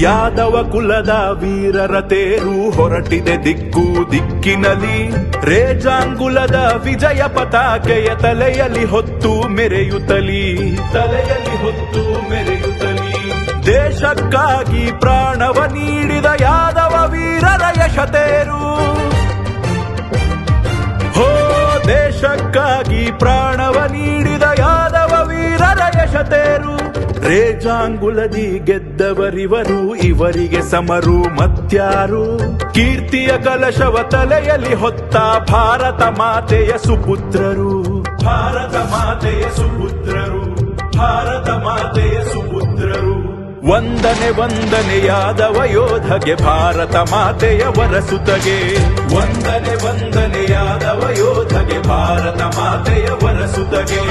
ಯಾದವ ಕುಲದ ವೀರರ ತೇರು ಹೊರಟಿದೆ ದಿಕ್ಕು ದಿಕ್ಕಿನಲ್ಲಿ. ರೇಜಾಂಗುಲದ ವಿಜಯ ಪತಾಕೆಯ ತಲೆಯಲ್ಲಿ ಹೊತ್ತು ಮೆರೆಯುತ್ತಲಿ, ತಲೆಯಲ್ಲಿ ಹೊತ್ತು ಮೆರೆಯುತ್ತಲಿ. ದೇಶಕ್ಕಾಗಿ ಪ್ರಾಣವ ನೀಡಿದ ಯಾದವ ವೀರರ ಯಶತೇರು. ಹೋ ದೇಶಕ್ಕಾಗಿ ಪ್ರಾಣವ ನೀಡಿದ ಯಾದವ ವೀರರ ಯಶತೇರು. ರೇಜಾಂಗುಲದಿ ಗೆದ್ದವರಿವರು, ಇವರಿಗೆ ಸಮರು ಮತ್ಯಾರು. ಕೀರ್ತಿಯ ಕಲಶವ ತಲೆಯಲ್ಲಿ ಹೊತ್ತ ಭಾರತ ಮಾತೆಯ ಸುಪುತ್ರರು, ಭಾರತ ಮಾತೆಯ ಸುಪುತ್ರರು, ಭಾರತ ಮಾತೆಯ ಸುಪುತ್ರರು. ವಂದನೆ ವಂದನೆ ಯಾದವ ಯೋಧಗೆ, ಭಾರತ ಮಾತೆಯ ವರಸುತಗೆ. ವಂದನೆ ವಂದನೆ ಯಾದವ ಯೋಧಗೆ, ಭಾರತ ಮಾತೆಯ ವರಸುತಗೆ.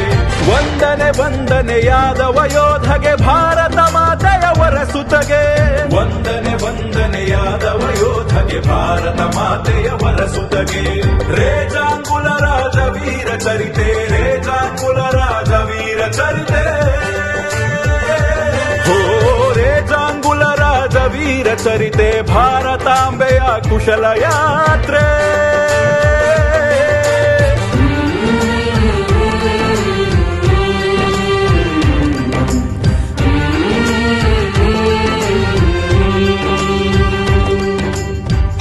ವಂದನೆ ವಂದನೆ ಯಾದವ ಯೋಧಗೆ, ಭಾರತ ಮಾತೆಯ ವರಸುತಗೆ. ವಂದನೆ ವಂದನೆ ಯಾದವ ಯೋಧಗೆ, ಭಾರತ ಮಾತೆಯ ವರಸುತಗೆ. ರೇಜಾಂಗುಲ ರಾಜ ವೀರ ಚರಿತೆ, ರೇಜಾಂಗುಲ ರಾಜ ವೀರ ಚರಿತೆ. ರೇಜಾಂಗುಲ ರಾಜ ವೀರ ಚರಿತೆ, ಭಾರತಾಂಬೆಯ ಕುಶಲ ಯಾತ್ರೆ.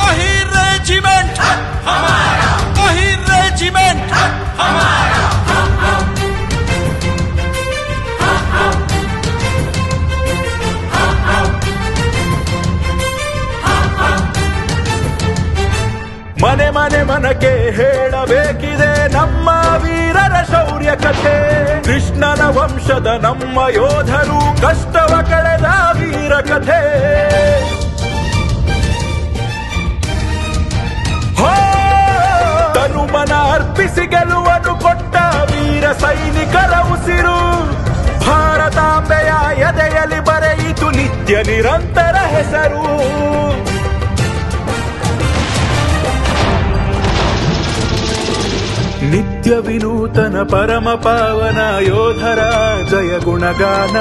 अहिर रेजिमेंट हमारा, अहिर रेजिमेंट हमारा. ಮನೆ ಮನೆ ಮನಕ್ಕೆ ಹೇಳಬೇಕಿದೆ ನಮ್ಮ ವೀರರ ಶೌರ್ಯ ಕಥೆ. ಕೃಷ್ಣನ ವಂಶದ ನಮ್ಮ ಯೋಧರು ಕಷ್ಟವ ಕಳೆದ ವೀರ ಕಥೆ. ತನುಮನ ಅರ್ಪಿಸಿ ಗೆಲುವನ್ನು ಕೊಟ್ಟ ವೀರ ಸೈನಿಕರ ಉಸಿರು. ಭಾರತಾಂಬೆಯ ಎದೆಯಲ್ಲಿ ಬರೆಯಿತು ನಿತ್ಯ ನಿರಂತರ ಹೆಸರು. ನಿತ್ಯ ವಿನೂತನ ಪರಮ ಪಾವನ ಯೋಧರ ಜಯ ಗುಣಗಾನ.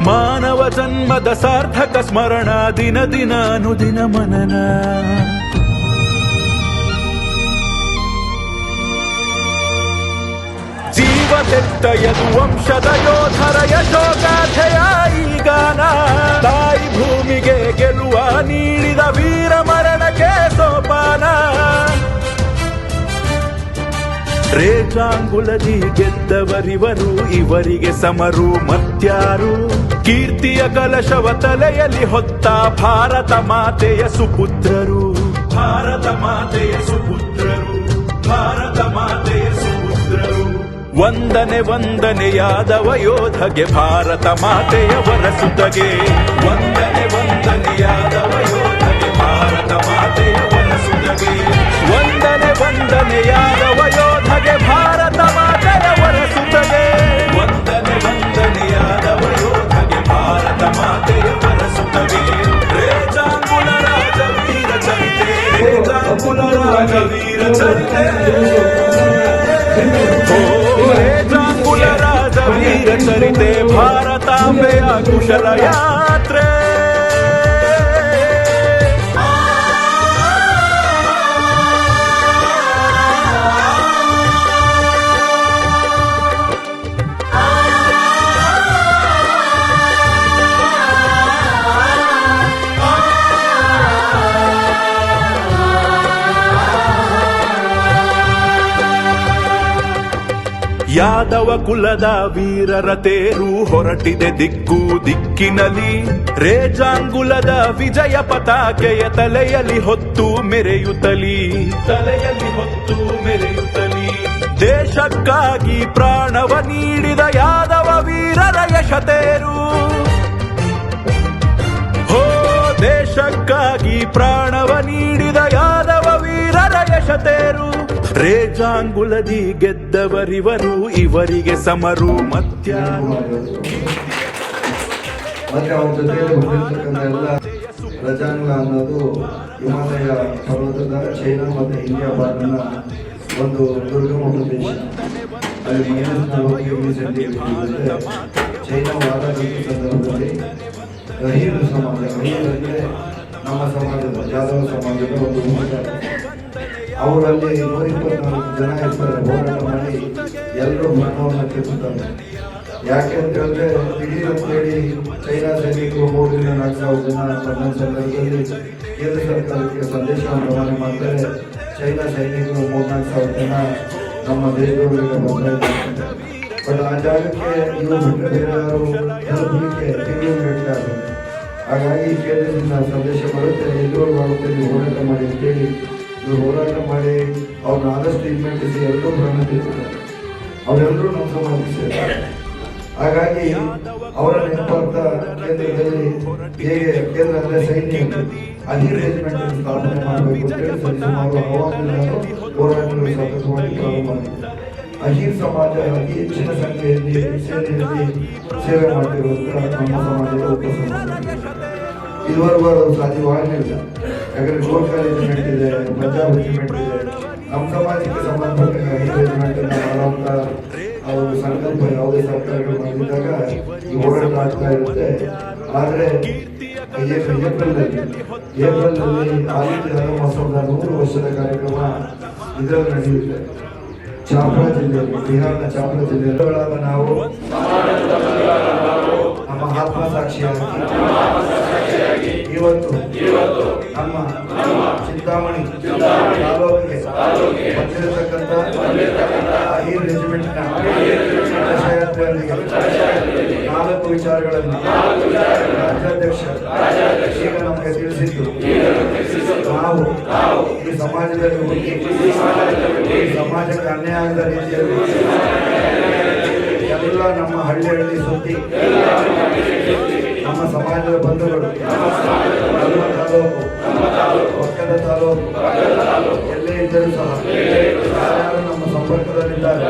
ಮಾನವ ಜನ್ಮದ ಸಾರ್ಥಕ ಸ್ಮರಣ, ದಿನ ದಿನ ಅನುದಿನ ಮನನ. ಜೀವ ತೆತ್ತ ಯದು ವಂಶದ ಯೋಧರ ಯಶೋಗಾಥೆಯ ಈ ಗಾನ. ತಾಯಿ ಭೂಮಿಗೆ ಗೆಲುವ ನೀಡಿದ ವೀರ ಮರಣಕ್ಕೆ ಸೋಪಾನ. ರೇಜಾಂಗುಲದಿ ಗೆದ್ದವರಿವರು, ಇವರಿಗೆ ಸಮರು ಮತ್ಯಾರು. ಕೀರ್ತಿಯ ಕಲಶವ ತಲೆಯಲ್ಲಿ ಹೊತ್ತ ಭಾರತ ಮಾತೆಯ ಸುಪುತ್ರರು, ಭಾರತ ಮಾತೆಯ ಸುಪುತ್ರರು, ಭಾರತ ಮಾತೆಯ ಸುಪುತ್ರರು. ವಂದನೆ ವಂದನೆ ಯಾದವ ಯೋಧಗೆ, ಭಾರತ ಮಾತೆಯ ವರಸುತಗೆ. ವಂದನೆ ವಂದನೆ ಯಾದವ ಯೋಧಗೆ, ಭಾರತ ಮಾತೆಯ ವರಸುತಗೆ. ವಂದನೆ ವಂದನೆ ಯಾದವ ಯೋಧಗೆ, ಭಾರತ ಮಾತೆಯ ವರಸುತಗೆ. ವಂದನೆ ವಂದನೆ ಯಾದವ ಯೋಧಗೆ, ಭಾರತ ಮಾತೆಯ ವರಸುತಗೆ. ರೇಜಾಂಗುಲ ರಾಜ ವೀರ ಚರಿತೆ, ರೇಜಾಂಗುಲ ರಾಜ ವೀರ ಚರಿತೆ. ರೇಜಾಂಗುಲ ರಾಜ ವೀರ ಚರಿತೆ, ಭಾರತಾಂಬೆಯ ಕುಶಲ ಯಾತ್ರೆ. ಯಾದವ ಕುಲದ ವೀರರ ತೇರು ಹೊರಟಿದೆ ದಿಕ್ಕು ದಿಕ್ಕಿನಲ್ಲಿ. ರೇಜಾಂಗುಲದ ವಿಜಯ ಪತಾಕೆಯ ತಲೆಯಲ್ಲಿ ಹೊತ್ತು ಮೆರೆಯುತ್ತಲಿ, ತಲೆಯಲ್ಲಿ ಹೊತ್ತು ಮೆರೆಯುತ್ತಲಿ. ದೇಶಕ್ಕಾಗಿ ಪ್ರಾಣವ ನೀಡಿದ ಯಾದವ ವೀರರ ಯಶತೇರು. ಹೋ ದೇಶಕ್ಕಾಗಿ ಪ್ರಾಣವ ನೀಡಿದ ಯಾದವ ವೀರರ ಯಶತೇರು. ರೇಜಾಂಗುಲದಿ ಗೆದ್ದವರಿವರು, ಇವರಿಗೆ ಸಮರು ಮತ್ಯಾರು. ಮತ್ತೆ ಅವ್ರ ಜೊತೆಯಲ್ಲಿ ಬಂದಿರತಕ್ಕಂಥ ಎಲ್ಲ ರಜಾಂಗ ಅನ್ನೋದು ಹಿಮಾಲಯ ಪರ್ವತದ ಚೈನಾ ಮತ್ತು ಇಂಡಿಯಾ ಬಾರ್ಡರ್ನ ಒಂದು ದುರ್ಗಮ ಪ್ರದೇಶ. ಅಲ್ಲಿ ಚೈನಾ ವಾದ ಸಂದರ್ಭದಲ್ಲಿ ಅಹಿರ್ ಸಮಾಜ. ಅಹಿರ್ ಅಂದರೆ ನಮ್ಮ ಸಮಾಜದ ಯಾದವ ಸಮಾಜದ ಒಂದು ಮುಖ. ಅವರಲ್ಲಿ 124 ಜನ ಇರ್ತಾರೆ. ಹೋರಾಟ ಮಾಡಿ ಎಲ್ಲರೂ ಮರಣವನ್ನು ತೆಗೆದುತ್ತಾರೆ. ಯಾಕೆ ಅಂತ ಹೇಳಿದ್ರೆ ದಿಢೀರ್ ಅಂತೇಳಿ ಚೈನಾ ಸೈನಿಕರು 3,000-4,000 ಜನ ಬಂದ ಸಂದರ್ಭದಲ್ಲಿ ಕೇಂದ್ರ ಸರ್ಕಾರಕ್ಕೆ ಸಂದೇಶವನ್ನು ರವಾನೆ ಮಾಡ್ತಾರೆ. ಚೈನಾ ಸೈನಿಕರು 3,000-4,000 ಜನ ನಮ್ಮ ದೇಶದವರಿಗೆ ಬರ್ತಾ ಇದ್ದಾರೆ. ಬಟ್ ಆ ಜಾಗಕ್ಕೆ ಇವರು ಬಿಟ್ಟರೆ ಬೇರೆ ಯಾರು ತಲುಪಲಿಕ್ಕೆ ತಿಂಗಳು ಬೇಕಾಗುತ್ತೆ. ಹಾಗಾಗಿ ಕೇಂದ್ರದಿಂದ ಸಂದೇಶ ಬರುತ್ತೆ, ಎದುರು ಆಗುತ್ತೆ, ನೀವು ಹೋರಾಟ ಮಾಡಿ ಅಂತೇಳಿ ಇವರು ಹೋರಾಟ ಮಾಡಿ ಅವ್ರನ್ನ ಆದಷ್ಟು ಹಿಮ್ಮೆಟ್ಟಿಸಿ ಎಲ್ಲರೂ ಪ್ರಾಣ ತೆಗೆದುತ್ತಾರೆ. ಅವರೆಲ್ಲರೂ ನಮ್ಮ ಸಮಾಜಕ್ಕೆ ಸೇರ್ತಾರೆ. ಹಾಗಾಗಿ ಅವರ ನೆನಪಾರ್ಥ ಕೇಂದ್ರದಲ್ಲಿ ಹೇಗೆ ಕೇಂದ್ರ ಅಂದರೆ ಸೈನ್ಯ ಅಹಿರ್ ರೆಜಿಮೆಂಟ್ ಸ್ಥಾಪನೆ ಮಾಡಬೇಕು ಅಂತೇಳಿ ಸುಮಾರು ಆಹ್ವಾನಗಳನ್ನು ಹೋರಾಟಗಳು ಸತತವಾಗಿ ಪ್ರಾರಂಭ ಮಾಡಿದೆ. ಅಹಿರ್ ಸಮಾಜ ಅತಿ ಹೆಚ್ಚಿನ ಸಂಖ್ಯೆಯಲ್ಲಿ ಸೇನೆಯಲ್ಲಿ ಸೇವೆ ಮಾಡಿರುವಂತಹ ನಮ್ಮ ಸಮಾಜದ ಉಪ ಸಮಾಜ. ಇದುವರೆಗೂ ಅದು ಸಾಧ್ಯವಾಗಲಿಲ್ಲ. ಯಾಕಂದ್ರೆ ಗೋರ್ಖಾ ರೆಜಿಮೆಂಟ್ ಇದೆ, ಪಂಜಾಬ್ ರೆಜಿಮೆಂಟ್ ಇದೆ. ನಮ್ಮ ಸಮಾಜಕ್ಕೆ ಸಂಬಂಧಪಟ್ಟ ಅಹಿರ್ ರೆಜಿಮೆಂಟ್ ಮಾಡುವಂತ ಅವರು ಸಂಕಲ್ಪ ಯಾವುದೇ ಸರ್ಕಾರಗಳು ಬಂದಿದ್ದಾಗ ಈ ಹೋರಾಟ ಆಗ್ತಾ ಇರುತ್ತೆ. ಆದರೆ ಏಪ್ರಿಲ್ನಲ್ಲಿ ಆದಿತ್ಯ ಮಹೋತ್ಸವದ 100 ವರ್ಷದ ಕಾರ್ಯಕ್ರಮ ಇದರಲ್ಲಿ ನಡೆಯುತ್ತೆ. ಚಾಪ್ರಾ ಜಿಲ್ಲೆಯಲ್ಲಿ, ಬಿಹಾರ್ನ ಚಾಪ್ರಾ ಜಿಲ್ಲೆಗಳಾದ ನಾವು ನಮ್ಮ ಆತ್ಮಸಾಕ್ಷಿಯಾಗಿ ಇವತ್ತು ನಮ್ಮ ಚಿಂತಾಮಣಿ ತಾಲೂಕಿಗೆ ಬಂದಿರತಕ್ಕಂಥ ಅಹಿರ್ ರೆಜಿಮೆಂಟ್ನ ಕಳಶಯಾತ್ರೆಯೊಂದಿಗೆ 4 ವಿಚಾರಗಳನ್ನು ರಾಜ್ಯಾಧ್ಯಕ್ಷ ಈಗ ನಮಗೆ ತಿಳಿಸಿದ್ದು, ನಾವು ಈ ಸಮಾಜದಲ್ಲಿ ಹುಟ್ಟಿ ಈ ಸಮಾಜಕ್ಕೆ ಅನ್ಯಾಯ ಆಗದ ರೀತಿಯಲ್ಲಿ ಎಲ್ಲ ನಮ್ಮ ಹಳ್ಳಿ ಸುತ್ತಿ ನಮ್ಮ ಸಮಾಜದ ಬಂಧುಗಳು ನಮ್ಮ ತಾಲೂಕು ಪಕ್ಕದ ತಾಲೂಕು ಎಲ್ಲೇ ಇದ್ದರೂ ಸಹ ಯಾರು ನಮ್ಮ ಸಂಪರ್ಕದಲ್ಲಿದ್ದಾರೆ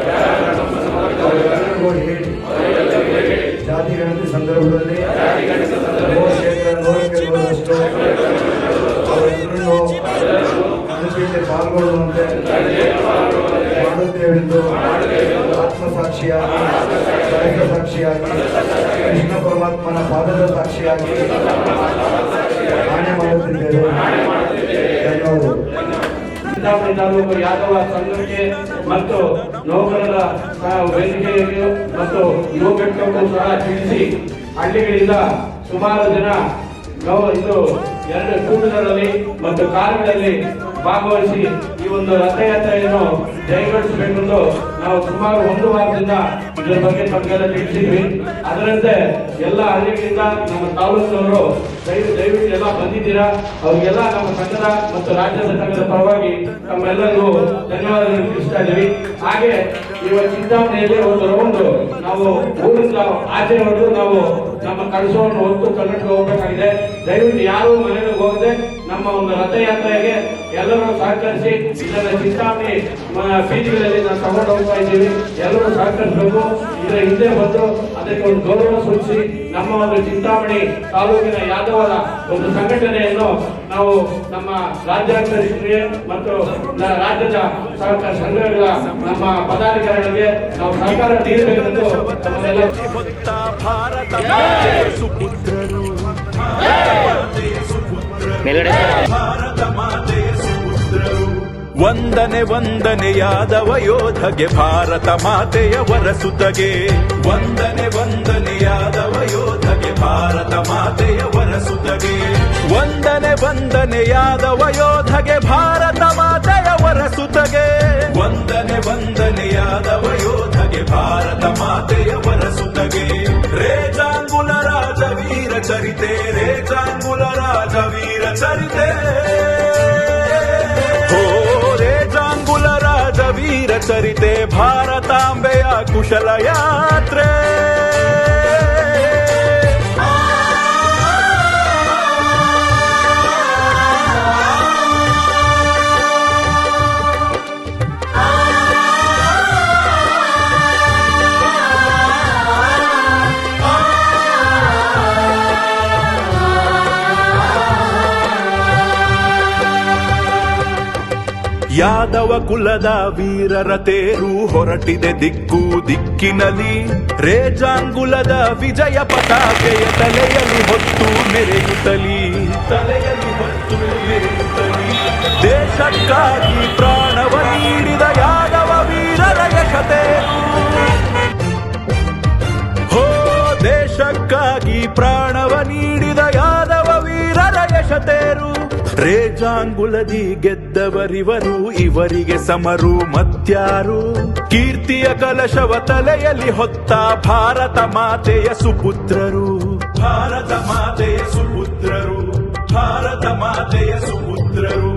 ಅವರೆಲ್ಲರಿಗೂ ಹೇಳಿ ಜಾತಿ ಗಣತಿ ಸಂದರ್ಭದಲ್ಲಿ 100% ಅವರೆಲ್ಲರೂ ಅದಕ್ಕೆ ಪಾಲ್ಗೊಳ್ಳುವಂತೆ ಮಾಡುತ್ತೇವೆಂದು ಆತ್ಮಸಾಕ್ಷಿಯಾಗಿ ಸಾಕ್ಷಿಯಾಗಿ ಕೃಷ್ಣ ಪರಮಾತ್ಮನ ಪಾದದ ಸಾಕ್ಷಿಯಾಗಿ ಆಣೆ ಮಾಡುತ್ತಿದ್ದೇವೆ. ಧನ್ಯವಾದಗಳು. ಚಿಂತಾಮಣಿ ತಾಲೂಕು ಯಾದವ ಸಂಘಕ್ಕೆ ಮತ್ತು ನೌಕರರ ವೇದಿಕೆಯಲ್ಲಿ ಮತ್ತು ಯುವ ಘಟಕಕ್ಕೂ ಸಹ ತಿಳಿಸಿ ಹಳ್ಳಿಗಳಿಂದ ಸುಮಾರು ಜನ ಇದು 2 ಕೂಟಗಳಲ್ಲಿ ಮತ್ತು ಕಾರುಗಳಲ್ಲಿ ಭಾಗವಹಿಸಿ ಈ ಒಂದು ರಥಯಾತ್ರೆಯನ್ನು ಜಯಗೊಳಿಸಬೇಕೆಂದು ನಾವು ಸುಮಾರು 1 ವಾರದಿಂದ ಇದರ ಬಗ್ಗೆ ತಮಗೆಲ್ಲ ತಿಳಿಸಿದ್ವಿ. ಅದರಂತೆ ಎಲ್ಲ ಹಳ್ಳಿಗಳಿಂದ ನಮ್ಮ ತಾಲೂಕಿನವರು ದಯವಿಟ್ಟು ಎಲ್ಲ ಬಂದಿದ್ದೀರಾ. ಅವ್ರಿಗೆಲ್ಲ ನಮ್ಮ ಸಂಘದ ಮತ್ತು ರಾಜ್ಯದ ಸಂಘದ ಪರವಾಗಿ ತಮ್ಮೆಲ್ಲರಿಗೂ ಧನ್ಯವಾದಗಳು ತಿಳಿಸ್ತಾ ಇದ್ದೀವಿ. ಹಾಗೆ ಇವಾಗ ಚಿಂತಾಮಣಿಯಲ್ಲಿ ಒಂದು ರೌಂಡ್ ನಾವು ಊರಿಂದ ಆಚೆ ಹೊರಟು ನಾವು ನಮ್ಮ ಕಳಸವನ್ನು ಹೊತ್ತು ಕನ್ನಡಕ್ಕೆ ಹೋಗಬೇಕಾಗಿದೆ. ದಯವಿಟ್ಟು ಯಾರು ಮನೆಗೆ ಹೋಗದೆ ನಮ್ಮ ಒಂದು ರಥಯಾತ್ರೆಗೆ ಎಲ್ಲರೂ ಸಹಕರಿಸಿ ಇದನ್ನ ಚಿಂತಾಮಣಿ ಬೀದಿಗಳಲ್ಲಿ ನಾವು ತಗೊಂಡು ಹೋಗ್ತಾ ಇದ್ದೀವಿ. ಎಲ್ಲರೂ ಸಹಕರಿಸಬೇಕು. ಇದರ ಹಿಂದೆ ಬಂದು ಅದಕ್ಕೆ ಒಂದು ಗೌರವ ಸೂಚಿಸಿ ನಮ್ಮ ಒಂದು ಚಿಂತಾಮಣಿ ತಾಲೂಕಿನ ಯಾದವರ ಒಂದು ಸಂಘಟನೆಯನ್ನು ನಾವು ನಮ್ಮ ರಾಜ್ಯಾಧ್ಯಕ್ಷರಿಗೆ ಮತ್ತು ರಾಜ್ಯದ ಸಹಕಾರ ಸಂಘಗಳ ನಮ್ಮ ಪದಾಧಿಕಾರಿಗಳಿಗೆ ನಾವು ಸಹಕಾರ ನೀಡಬೇಕೆಂದು ತಮ್ಮನ್ನೆಲ್ಲ ವಂದನೆ ವಂದನೆ ಯಾದವ ಯೋಧಗೆ, ಭಾರತ ಮಾತೆಯ ವರಸುತಗೆ. ವಂದನೆ ವಂದನೆ ಯಾದವ ಯೋಧಗೆ, ಭಾರತ ಮಾತೆಯ ವರಸುತಗೆ. ವಂದನೆ ವಂದನೆ ಯಾದವ ಯೋಧಗೆ, ಭಾರತ ಮಾತೆಯ ವರಸುತಗೆ. ವಂದನೆ ವಂದನೆ ಯಾದವ ಯೋಧಗೆ, ಭಾರತ ಮಾತೆಯ ವರಸುತಗೆ. ರೇಜಾಂಗುಲ ರಾಜವೀರ ಚರಿತೆ, ರೇಜಾಂಗುಲ ರಾಜವೀರ ಚರಿತೆ. ರೇಜಾಂಗುಲ ರಾಜವೀರ ಚರಿತೆ, ಭಾರತಾಂಬೆಯ ಕುಶಲ ಯಾತ್ರೆ. ಯಾದವ ಕುಲದ ವೀರರ ತೇರು ಹೊರಟಿದೆ ದಿಕ್ಕು ದಿಕ್ಕಿನಲ್ಲಿ. ರೇಜಾಂಗುಲದ ವಿಜಯ ಪತಾಕೆಯ ತಲೆಯಲ್ಲಿ ಹೊತ್ತು ಮೆರೆಯುತ್ತಲಿ ದೇಶಕ್ಕಾಗಿ ಪ್ರಾಣವ ನೀಡಿದ ಯಾದವ ವೀರರ ಯಶತೇರು. ಹೋ ದೇಶಕ್ಕಾಗಿ ಪ್ರಾಣವ ನೀಡಿದ ಯಾದವ ವೀರರ ಯಶತೇರು. ರೇಜಾಂಗುಲದಿ ಗೆದ್ದವರಿವರು, ಇವರಿಗೆ ಸಮರು ಮತ್ಯಾರು. ಕೀರ್ತಿಯ ಕಲಶವ ತಲೆಯಲ್ಲಿ ಹೊತ್ತ ಭಾರತ ಮಾತೆಯ ಸುಪುತ್ರರು, ಭಾರತ ಮಾತೆಯ ಸುಪುತ್ರರು, ಭಾರತ ಮಾತೆಯ ಸುಪುತ್ರರು.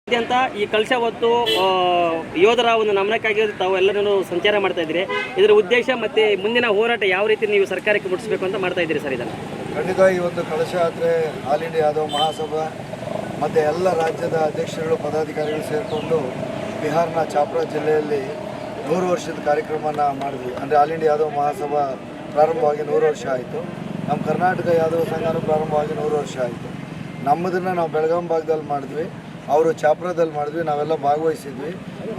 ಅಂತ ಈ ಕಳಶ ಹೊತ್ತು ಯೋಧರ ಒಂದು ನಮನಕ್ಕಾಗಿ ತಾವು ಎಲ್ಲರೂ ಸಂಚಾರ ಮಾಡ್ತಾ ಇದ್ದೀರಿ. ಇದರ ಉದ್ದೇಶ ಮತ್ತೆ ಮುಂದಿನ ಹೋರಾಟ ಯಾವ ರೀತಿ ನೀವು ಸರ್ಕಾರಕ್ಕೆ ಮುಟ್ಟಿಸಬೇಕು ಅಂತ ಮಾಡ್ತಾ ಇದ್ದೀರಿ ಸರ್? ಇದನ್ನು ಖಂಡಿತ ಈ ಒಂದು ಕಳಶ ಯಾತ್ರೆ ಆಲ್ ಇಂಡಿಯಾ ಯಾದವ ಮಹಾಸಭಾ ಮತ್ತು ಎಲ್ಲ ರಾಜ್ಯದ ಅಧ್ಯಕ್ಷರುಗಳು ಪದಾಧಿಕಾರಿಗಳು ಸೇರಿಕೊಂಡು ಬಿಹಾರ್ನ ಚಾಪ್ರಾ ಜಿಲ್ಲೆಯಲ್ಲಿ 100 ವರ್ಷದ ಕಾರ್ಯಕ್ರಮನ ಮಾಡಿದ್ವಿ. ಅಂದರೆ ಆಲ್ ಇಂಡಿಯಾ ಯಾದವ ಮಹಾಸಭಾ ಪ್ರಾರಂಭವಾಗಿ 100 ವರ್ಷ ಆಯಿತು. ನಮ್ಮ ಕರ್ನಾಟಕ ಯಾದವ ಸಂಘನೂ ಪ್ರಾರಂಭವಾಗಿ 100 ವರ್ಷ ಆಯಿತು. ನಮ್ಮದನ್ನು ನಾವು ಬೆಳಗಾಂ ಭಾಗದಲ್ಲಿ ಮಾಡಿದ್ವಿ, ಅವರು ಚಾಪ್ರಾದಲ್ಲಿ ಮಾಡಿದ್ವಿ, ನಾವೆಲ್ಲ ಭಾಗವಹಿಸಿದ್ವಿ.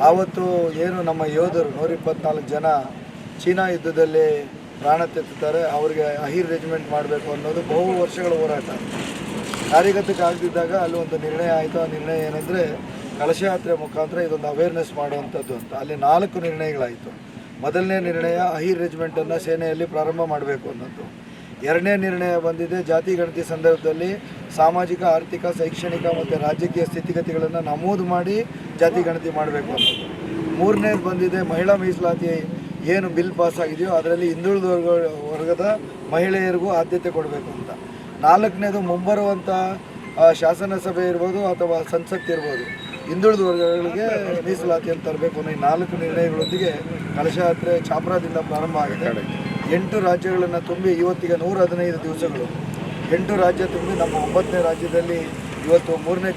ಆವತ್ತು ಏನು ನಮ್ಮ ಯೋಧರು 124 ಜನ ಚೀನಾ ಯುದ್ಧದಲ್ಲಿ ಪ್ರಾಣ ತೆತ್ತುತ್ತಾರೆ, ಅವರಿಗೆ ಅಹಿರ್ ರೆಜಿಮೆಂಟ್ ಮಾಡಬೇಕು ಅನ್ನೋದು ಬಹು ವರ್ಷಗಳ ಹೋರಾಟ ಕಾರ್ಯಗತಕ್ಕೆ ಆಗದಿದ್ದಾಗ ಅಲ್ಲಿ ಒಂದು ನಿರ್ಣಯ ಆಯಿತು. ಆ ನಿರ್ಣಯ ಏನಂದರೆ ಕಳಶಯಾತ್ರೆ ಮುಖಾಂತರ ಇದೊಂದು ಅವೇರ್ನೆಸ್ ಮಾಡುವಂಥದ್ದು ಅಂತ. ಅಲ್ಲಿ 4 ನಿರ್ಣಯಗಳಾಯಿತು. ಮೊದಲನೇ ನಿರ್ಣಯ ಅಹಿರ್ ರೆಜಿಮೆಂಟನ್ನು ಸೇನೆಯಲ್ಲಿ ಪ್ರಾರಂಭ ಮಾಡಬೇಕು ಅನ್ನೋದು. ಎರಡನೇ ನಿರ್ಣಯ ಬಂದಿದೆ ಜಾತಿ ಗಣತಿ ಸಂದರ್ಭದಲ್ಲಿ ಸಾಮಾಜಿಕ, ಆರ್ಥಿಕ, ಶೈಕ್ಷಣಿಕ ಮತ್ತು ರಾಜಕೀಯ ಸ್ಥಿತಿಗತಿಗಳನ್ನು ನಮೂದು ಮಾಡಿ ಜಾತಿ ಗಣತಿ ಮಾಡಬೇಕು ಅನ್ನೋದು. ಮೂರನೇದು ಬಂದಿದೆ ಮಹಿಳಾ ಮೀಸಲಾತಿ ಏನು ಬಿಲ್ ಪಾಸ್ ಆಗಿದೆಯೋ ಅದರಲ್ಲಿ ಹಿಂದುಳಿದ ವರ್ಗದ ಮಹಿಳೆಯರಿಗೂ ಆದ್ಯತೆ ಕೊಡಬೇಕು ಅಂತ. ನಾಲ್ಕನೇದು ಮುಂಬರುವಂಥ ಶಾಸನ ಸಭೆ ಇರ್ಬೋದು ಅಥವಾ ಸಂಸತ್ ಇರ್ಬೋದು, ಹಿಂದುಳಿದ ವರ್ಗಗಳಿಗೆ ಮೀಸಲಾತಿಯನ್ನು ತರಬೇಕು ಅನ್ನೋ ಈ 4 ನಿರ್ಣಯಗಳೊಂದಿಗೆ ಕಳಶಯಾತ್ರೆ ಚಾಪ್ರಾದಿಂದ ಪ್ರಾರಂಭ ಆಗಿದೆ. 8 ರಾಜ್ಯಗಳನ್ನು ತುಂಬಿ ಇವತ್ತಿಗೆ 115 ದಿವಸಗಳು. 8 ರಾಜ್ಯ ತುಂಬಿ ನಮ್ಮ 9ನೇ ರಾಜ್ಯದಲ್ಲಿ ಇವತ್ತು 3ನೇ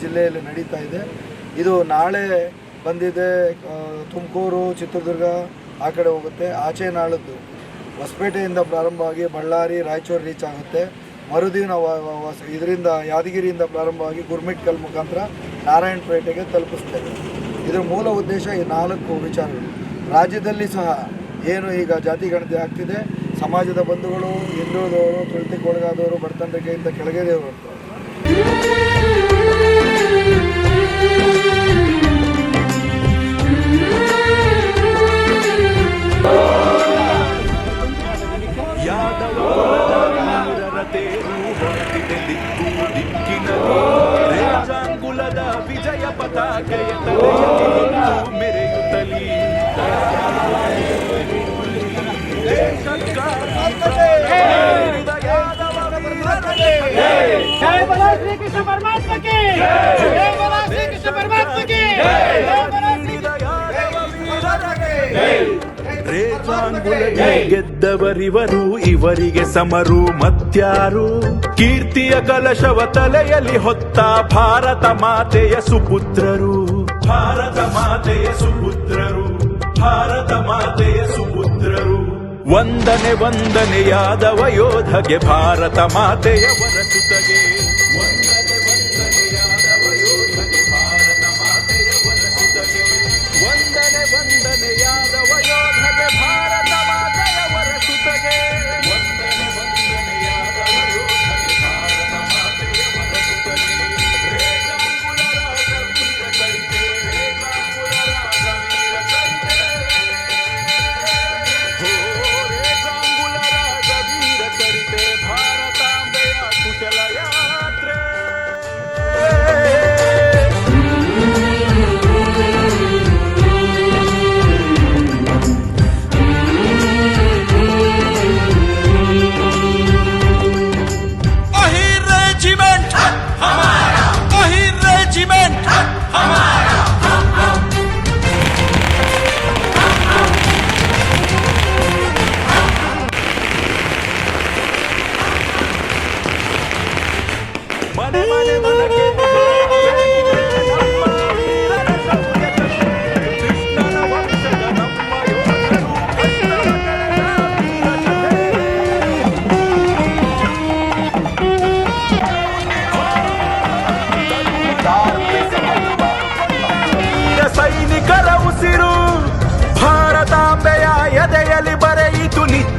ಜಿಲ್ಲೆಯಲ್ಲಿ ನಡೀತಾ ಇದೆ. ಇದು ನಾಳೆ ಬಂದಿದೆ ತುಮಕೂರು, ಚಿತ್ರದುರ್ಗ ಆ ಕಡೆ ಹೋಗುತ್ತೆ. ಆಚೆ ನಾಳದ್ದು ಹೊಸಪೇಟೆಯಿಂದ ಪ್ರಾರಂಭವಾಗಿ ಬಳ್ಳಾರಿ, ರಾಯಚೂರು ರೀಚ್ ಆಗುತ್ತೆ. ಮರುದಿನ ಇದರಿಂದ ಯಾದಗಿರಿಯಿಂದ ಪ್ರಾರಂಭವಾಗಿ ಗುರ್ಮಿಟ್ಕಲ್ ಮುಖಾಂತರ ನಾರಾಯಣಪೇಟೆಗೆ ತಲುಪಿಸ್ತೇವೆ. ಇದರ ಮೂಲ ಉದ್ದೇಶ ಈ 4 ವಿಚಾರಗಳು. ರಾಜ್ಯದಲ್ಲಿ ಸಹ ಏನು ಈಗ ಜಾತಿ ಗಣತಿ ಆಗ್ತಿದೆ, ಸಮಾಜದ ಬಂಧುಗಳು, ಹಿಂದುಳಿದವರು, ತುಳಿತಕ್ಕೊಳಗಾದವರು, ಬಡತನತೆಯಿಂದ ಕೆಳಗೆದವರು ರೇಜಾಂಗುಲದ ವಿಜಯ ಪತಾಕೆಯ ತಲೆಯಲ್ಲಿ ಮೆರೆಯುತ್ತಲಿ ರೇಜಾಂಗುಲದಿ ಗೆದ್ದವರಿವರು, ಇವರಿಗೆ ಸಮರು ಮತ್ಯಾರು. ಕೀರ್ತಿಯ ಕಲಶವ ತಲೆಯಲ್ಲಿ ಹೊತ್ತ ಭಾರತ ಮಾತೆಯ ಸುಪುತ್ರರು, ಭಾರತ ಮಾತೆಯ ಸುಪುತ್ರರು, ಭಾರತ ಮಾತೆಯ ಸುಪುತ್ರರು. ವಂದನೆ ವಂದನೆ ಯಾದವ ಯೋಧಗೆ, ಭಾರತ ಮಾತೆಯ ವರಸುತಗೆ. ವಂದನೆ ವಂದನೆ ಯಾದವ ಯೋಧಗೆ, ಭಾರತ ಮಾತೆಯ ವರಸುತಗೆ. ವಂದನೆ ವಂದನೆ ಯಾದವ ಯೋಧಗೆ, ಭಾರತ ಮಾತೆಯ ವರಸುತಗೆ. ವಂದನೆ ವಂದನೆ ಯಾದವ ಯೋಧಗೆ, ಭಾರತ ಮಾತೆಯ ವರಸುತಗೆ. ರೇಜಾಂಗುಲರಾದ ವೀರ ಚರಿತೆ, ರೇಜಾಂಗುಲರಾದ ವೀರ ಚರಿತೆ. ರೇಜಾಂಗುಲರಾದ ವೀರ ಚರಿತೆ, ಭಾರತಾಂಬೆಯ ಕುಶಲ ಯಾತ್ರೆ.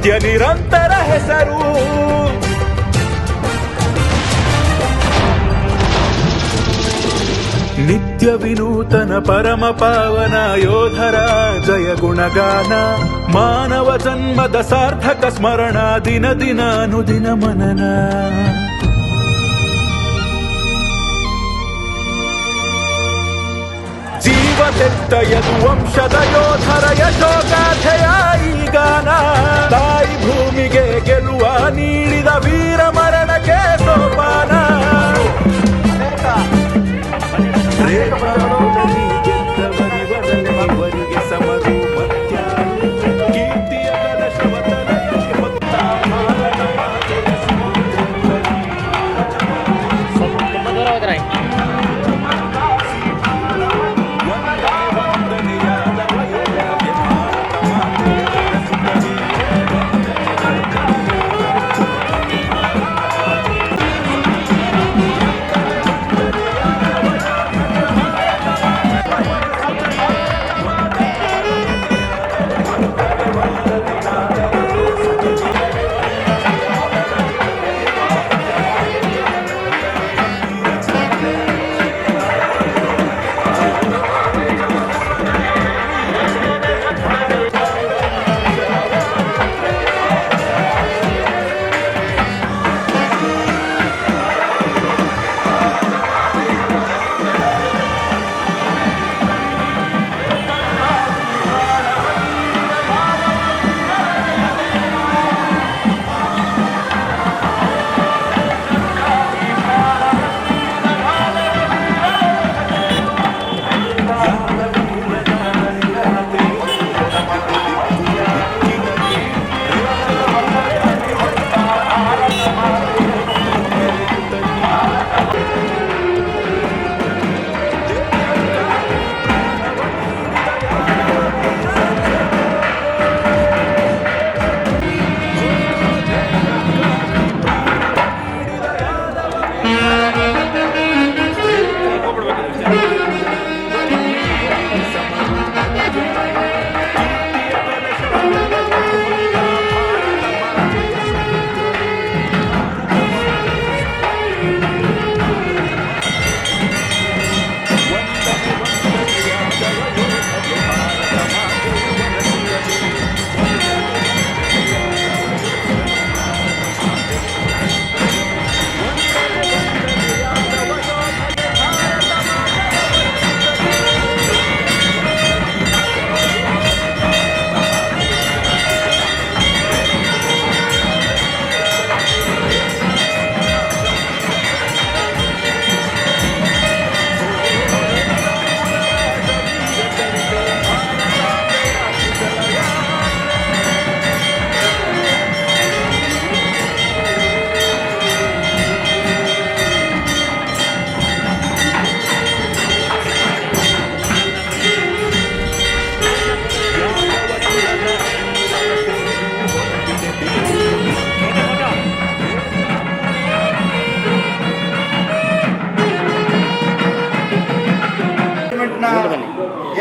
ಸತ್ಯ ನಿರಂತರ ಹೆಸರು. ನಿತ್ಯ ವಿನೂತನ ಪರಮ ಪಾವನ ಯೋಧರ ಜಯ ಗುಣಗಾನ, ಮಾನವ ಜನ್ಮದ ಸಾರ್ಥಕ ಸ್ಮರಣ, ದಿನ ದಿನ ಅನುದಿನ ಮನನ. ಜೀವ ತೆತ್ತ ಯದುವಂಶದ ಯೋಧರ ಯಶೋಗಾಥೆಯ ಈ ಗಾನ, ತಾಯಿ ಭೂಮಿಗೆ ಗೆಲುವ ನೀಡಿದ ವೀರ ಮರಣಕ್ಕೆ ಸೋಪಾನ. ಗೆದ್ದವರಿವರಿಗೆ ಸಮರು ಮತ್ಯ, ಕೀರ್ತಿಯ ಕಲಶವ ತಲೆಯಲ್ಲಿ ಹೊತ್ತ ಭಾರತ ಮಾತೆಯ ಸುಂದರಿ. ವಂದನೆಯಾದ ವಯೋಧಾರ್ಯ ಭಾರತ ಮಾತೆಯ ಸುಂದರಿ.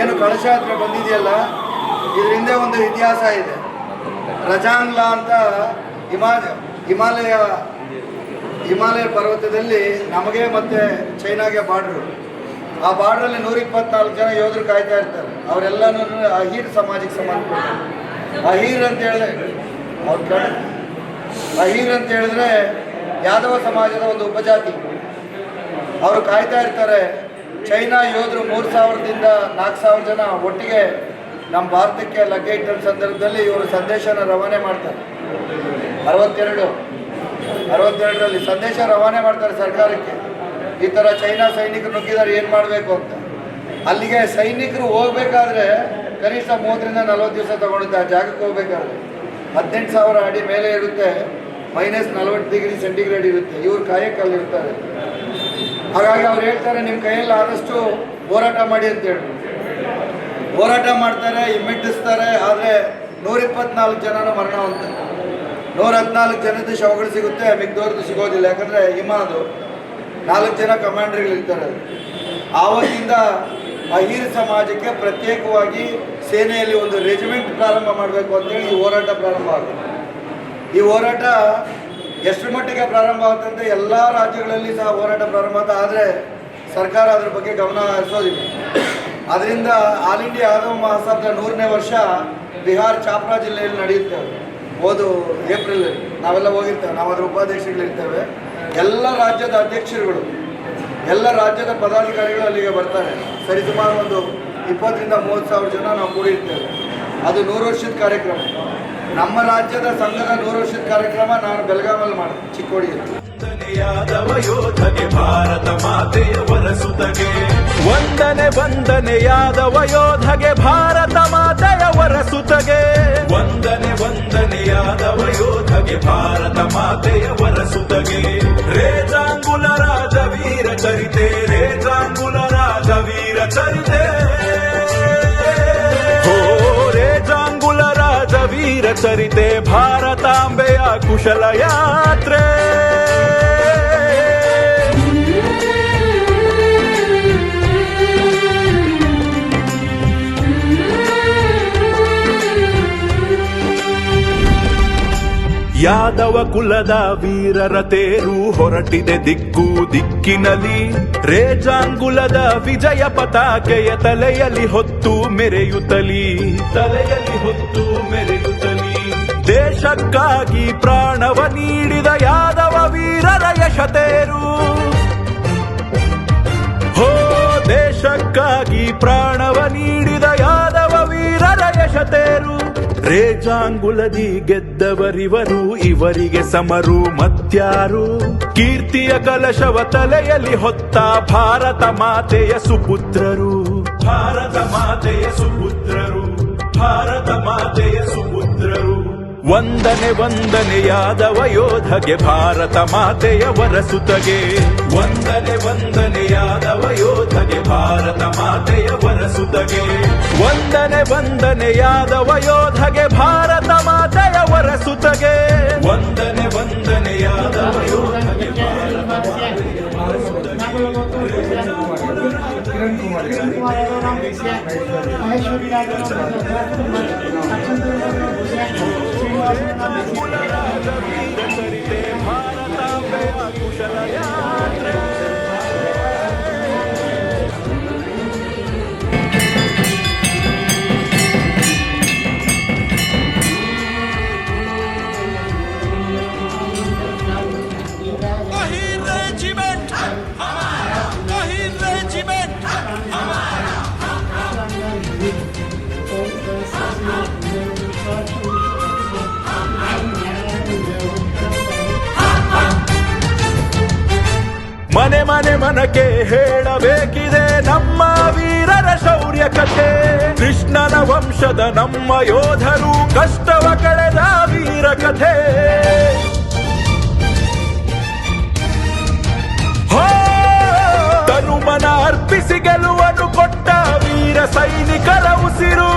ಏನು ಕಳಶಯಾತ್ರೆ ಬಂದಿದೆಯಲ್ಲ, ಇದರಿಂದ ಒಂದು ಇತಿಹಾಸ ಇದೆ. ರಜಾಂಗ್ಲಾ ಅಂತ ಹಿಮಾಲಯ ಪರ್ವತದಲ್ಲಿ ನಮಗೆ ಮತ್ತು ಚೈನಾಗೆ ಬಾರ್ಡ್ರು. ಆ ಬಾರ್ಡ್ರಲ್ಲಿ 124 ಜನ ಯೋಧರು ಕಾಯ್ತಾ ಇರ್ತಾರೆ. ಅವರೆಲ್ಲನೂ ಅಹೀರ್ ಸಮಾಜಕ್ಕೆ ಸಂಬಂಧಪಟ್ಟ. ಅಹೀರ್ ಅಂತ ಹೇಳಿದ್ರೆ ಯಾದವ ಸಮಾಜದ ಒಂದು ಉಪಜಾತಿ. ಅವರು ಕಾಯ್ತಾ ಇರ್ತಾರೆ. ಚೈನಾ ಯೋಧರು 3000ದಿಂದ 4000 ಜನ ಒಟ್ಟಿಗೆ ನಮ್ಮ ಭಾರತಕ್ಕೆ ಲಗ್ಗೆ ಇಟ್ಟ ಸಂದರ್ಭದಲ್ಲಿ ಇವರು ಸಂದೇಶನ ರವಾನೆ ಮಾಡ್ತಾರೆ. 62ರಲ್ಲಿ ಸಂದೇಶ ರವಾನೆ ಮಾಡ್ತಾರೆ ಸರ್ಕಾರಕ್ಕೆ. ಈ ಥರ ಚೈನಾ ಸೈನಿಕರು ನುಗ್ಗಿದ್ದಾರೆ, ಏನು ಮಾಡಬೇಕು ಅಂತ. ಅಲ್ಲಿಗೆ ಸೈನಿಕರು ಹೋಗ್ಬೇಕಾದ್ರೆ ಕನಿಷ್ಠ 30ರಿಂದ 40 ದಿವಸ ತಗೊಳುತ್ತೆ. ಆ ಜಾಗಕ್ಕೆ ಹೋಗ್ಬೇಕಾದ್ರೆ 18,000 ಅಡಿ ಮೇಲೆ ಇರುತ್ತೆ, -40 ಡಿಗ್ರಿ ಸೆಂಟಿಗ್ರೇಡ್ ಇರುತ್ತೆ. ಇವ್ರು ಕಾಯಕ್ಕೆ ಇರ್ತಾರೆ. ಹಾಗಾಗಿ ಅವ್ರು ಹೇಳ್ತಾರೆ, ನಿಮ್ಮ ಕೈಯಲ್ಲಿ ಆದಷ್ಟು ಹೋರಾಟ ಮಾಡಿ ಅಂತೇಳಿ ಹೋರಾಟ ಮಾಡ್ತಾರೆ, ಹಿಮ್ಮೆಟ್ಟಿಸ್ತಾರೆ. ಆದರೆ 124 ಜನನೂ ಮರಣ ಹೊಂದ್ತಾರೆ. 114 ಜನದ ಶವಗಳು ಸಿಗುತ್ತೆ, ಮಿಕ್ದವ್ರದ್ದು ಸಿಗೋದಿಲ್ಲ. ಯಾಕಂದರೆ ಹಿಮಾದು 4 ಜನ ಕಮಾಂಡರ್ಗಳಿರ್ತಾರೆ. ಆವತ್ತಿಂದ ಅಹೀರ್ ಸಮಾಜಕ್ಕೆ ಪ್ರತ್ಯೇಕವಾಗಿ ಸೇನೆಯಲ್ಲಿ ಒಂದು ರೆಜಿಮೆಂಟ್ ಪ್ರಾರಂಭ ಮಾಡಬೇಕು ಅಂತೇಳಿ ಈ ಹೋರಾಟ ಪ್ರಾರಂಭ ಆಗುತ್ತೆ. ಈ ಹೋರಾಟ ಎಷ್ಟರ ಮಟ್ಟಿಗೆ ಪ್ರಾರಂಭ ಆಗುತ್ತಂತೆ ಎಲ್ಲ ರಾಜ್ಯಗಳಲ್ಲಿ ಸಹ ಹೋರಾಟ ಪ್ರಾರಂಭ ಆಗುತ್ತೆ. ಆದರೆ ಸರ್ಕಾರ ಅದ್ರ ಬಗ್ಗೆ ಗಮನ ಹರಿಸೋದಿಲ್ಲ. ಅದರಿಂದ ಆಲ್ ಇಂಡಿಯಾ ಯಾದವ ಮಹಾಸಭಾದ 100ನೇ ವರ್ಷ ಬಿಹಾರ್ ಚಾಪ್ರಾ ಜಿಲ್ಲೆಯಲ್ಲಿ ನಡೆಯುತ್ತೇವೆ. ಹೋದ ಏಪ್ರಿಲಲ್ಲಿ ನಾವೆಲ್ಲ ಹೋಗಿರ್ತೇವೆ. ನಾವು ಅದರ ಉಪಾಧ್ಯಕ್ಷಗಳಿರ್ತೇವೆ. ಎಲ್ಲ ರಾಜ್ಯದ ಅಧ್ಯಕ್ಷರುಗಳು, ಎಲ್ಲ ರಾಜ್ಯದ ಪದಾಧಿಕಾರಿಗಳು ಅಲ್ಲಿಗೆ ಬರ್ತಾರೆ. ಸರಿಸುಮಾರು ಒಂದು 20,000 to 30,000 ಜನ ನಾವು ಕೂಡಿರ್ತೇವೆ. ಅದು 100 ವರ್ಷದ ಕಾರ್ಯಕ್ರಮ. ನಮ್ಮ ರಾಜ್ಯದ ಸಂಘದ 100 ವರ್ಷದ ಕಾರ್ಯಕ್ರಮ ನಾನು ಬೆಳಗಾವಲ್ಲಿ ಮಾಡಿದೆ, ಚಿಕ್ಕೋಡಿಯಲ್ಲಿ. ಯಾದವ ಯೋಧಗೆ ಭಾರತ ಮಾತೆಯ ವರಸುತಗೆ ವಂದನೆ ವಂದನೆ ಯಾದವ ಯೋಧಗೆ ಭಾರತ ಮಾತೆಯ ವರಸುತಗೆ ವಂದನೆ ವಂದನೆ ಯಾದವ ಯೋಧಗೆ ಭಾರತ ಮಾತೆಯ ವರಸುತಗೆ ರೇಜಾಂಗುಲ ರಾಜ ವೀರ ಚರಿತೆ ರೇಜಾಂಗುಲ ರಾಜ ವೀರ ಚರಿತೆ ಹೋ ರೇಜಾಂಗುಲ ರಾಜ ವೀರ ಚರಿತೆ ಭಾರತಾಂಬೆಯ ಕುಶಲ ಯಾತ್ರೆ ಯಾದವ ಕುಲದ ವೀರರ ತೇರು ಹೊರಟಿದೆ ದಿಕ್ಕು ದಿಕ್ಕಿನಲ್ಲಿ ರೇಜಾಂಗುಲದ ವಿಜಯ ಪತಾಕೆಯ ತಲೆಯಲ್ಲಿ ಹೊತ್ತು ಮೆರೆಯುತ್ತಲಿ ತಲೆಯಲ್ಲಿ ಹೊತ್ತು ಮೆರೆಯುತ್ತಲಿ ದೇಶಕ್ಕಾಗಿ ಪ್ರಾಣವ ನೀಡಿದ ಯಾದವ ವೀರರ ಯಶತೇರು ಹೋ ದೇಶಕ್ಕಾಗಿ ಪ್ರಾಣವ ನೀಡಿದ ಯಾದವ ವೀರರ ಯಶತೇರು ರೇಜಾಂಗುಲದಿ ಗೆದ್ದವರಿವರು ಇವರಿಗೆ ಸಮರು ಮತ್ಯಾರು ಕೀರ್ತಿಯ ಕಲಶವ ತಲೆಯಲ್ಲಿ ಹೊತ್ತ ಭಾರತ ಮಾತೆಯ ಸುಪುತ್ರರು ಭಾರತ ಮಾತೆಯ ಸುಪುತ್ರರು ಭಾರತ ಮಾತೆಯ ಸುಪುತ್ರರು ವಂದನೆ ವಂದನೆ ಯಾದವ ಯೋಧಗೆ ಭಾರತ ಮಾತೆಯ ವರಸುತಗೆ ವಂದನೆ ವಂದನೆ ಯಾದವ ಯೋಧಗೆ ಭಾರತ ಮಾತೆಯ ವರಸುತಗೆ ವಂದನೆ ವಂದನೆ ಯಾದವ ಯೋಧಗೆ ಭಾರತ ಮಾತೆಯ ವರಸುತಗೆ ವಂದನೆ ವಂದನೆ ಯಾದವ ಯೋಧಗೆ ಭಾರತ ಮಾತೆಯ ಕುಶಲ ಯಾತ್ರೆ अहिर रेजिमेंट हमारा, अहिर रेजिमेंट हमारा. ಮನೆ ಮನೆ ಮನಕ್ಕೆ ಹೇಳಬೇಕಿದೆ ನಮ್ಮ ವೀರರ ಶೌರ್ಯ ಕಥೆ ಕೃಷ್ಣನ ವಂಶದ ನಮ್ಮ ಯೋಧರು ಕಷ್ಟವ ಕಳೆದ ವೀರ ಕಥೆ ತನುಮನ ಅರ್ಪಿಸಿ ಗೆಲುವನ್ನು ಕೊಟ್ಟ ವೀರ ಸೈನಿಕರ ಉಸಿರು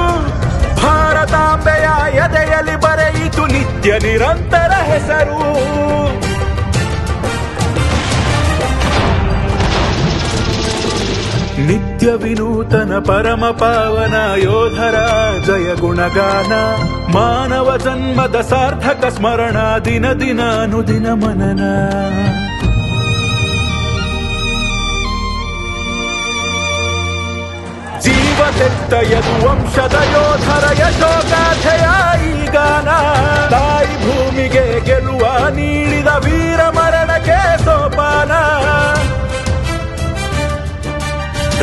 ಭಾರತಾಂಬೆಯ ಎದೆಯಲ್ಲಿ ಬರೆಯಿತು ನಿತ್ಯ ನಿರಂತರ ಹೆಸರು ನಿತ್ಯ ವಿನೂತನ ಪರಮ ಪಾವನ ಯೋಧರ ಜಯ ಗುಣಗಾನ ಮಾನವ ಜನ್ಮದ ಸಾರ್ಥಕ ಸ್ಮರಣ ದಿನ ದಿನ ಅನುದಿನ ಮನನ ಜೀವ ತೆತ್ತ ಯದುವಂಶದ ಯೋಧರ ಯಶೋಗಾಥೆಯ ಈ ಗಾನ ತಾಯಿ ಭೂಮಿಗೆ ಗೆಲುವ ನೀಡಿದ ವೀರ ಮರಣಕ್ಕೆ ಸೋಪಾನ